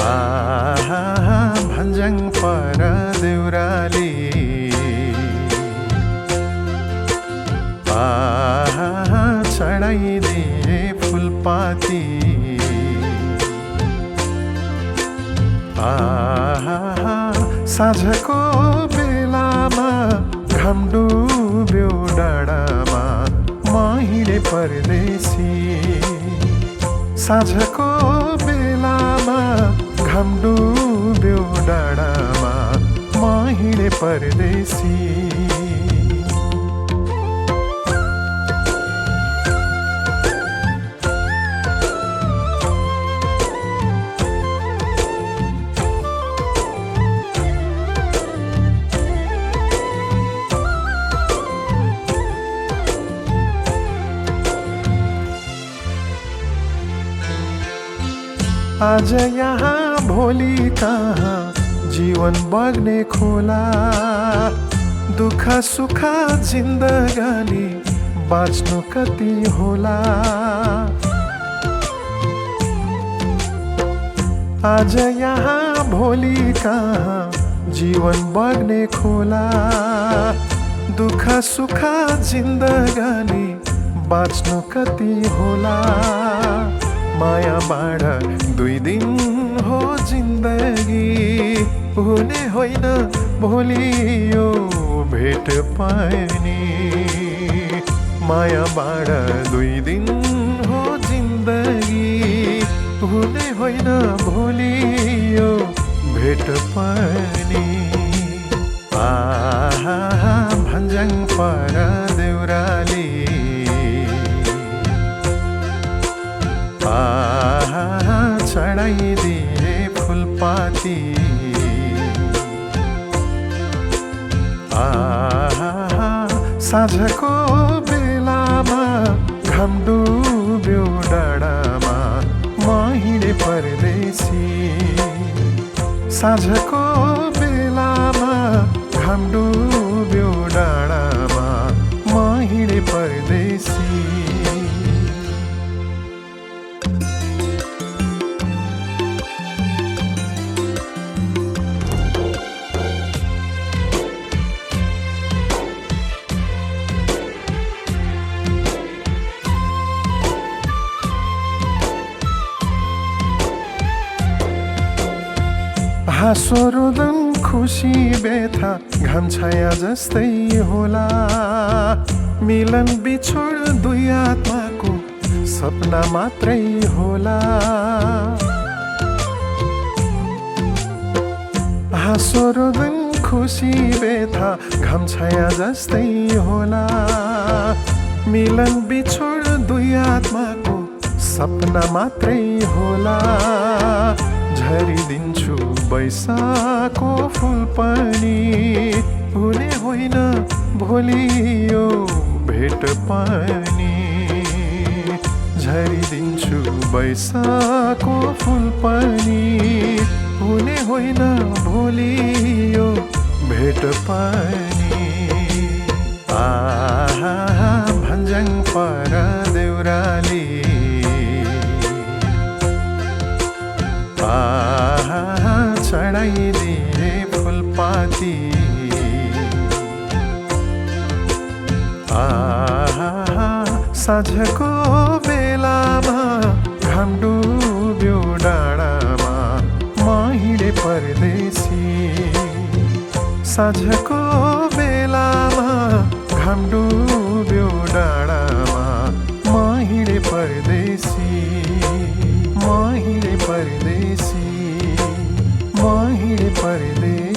आहा भन्ज्याङ पर देउराली आहा चढाइदिए फुलपाती आहा साँझको बेलामा घाम डुब्यो डाँडामा म हिँडे परदेशी साँझको बेलामा घाम डुब्यो डाँडामा म हिँडे परदेशी आज यहाँ भोलि कहाँ जीवन बग्ने खोला दुःख सुख जिन्दगानी बाँच्नु कति होला आज यहाँ भोलि कहाँ जीवन बग्ने खोला दुःख सुख जिन्दगानी बाँच्नु कति होला माया बाँड 2 दिन हो जिन्दगी हुने होइन भोलि यो भेट पानी माया बाँड 2 दिन हो जिन्दगी हुने होइन भोलि यो भेट पानी आहा भन्ज्याङ पर देउराली आहा चढाइदिए फुलपाती आहा साँझको बेलामा घाम डुब्यो डाँडामा म हिँडे परदेशी साँझको बेलामा घाम डुब्यो डाँडामा म हिँडे परदेशी हाँसो रुदन खुसी व्यथा घाम छाया जस्तै होला मिलन बिछोड 2 आत्माको सपना मात्रै होला हाँसो रुदन खुसी व्यथा घाम छाया जस्तै होला मिलन बिछोड 2 आत्माको सपना मात्रै होला झरिदिन्छु बैसाको फुल पनि हुने होइन भोलि यो भेट पानी झरिदिन्छु बैसाको फुल पनि हुने होइन भोलि यो भेट पानी आहा भन्ज्याङ पर देउराली आहा चढाइदिए फुलपाती आहा साँझको बेलामा घाम डुब्यो डाँडामा म हिँडे परदेशी साँझको बेलामा घाम डुब्यो डाँडामा म हिँडे परदेशी म हिँडे परदेशी म हिँडे परदेशी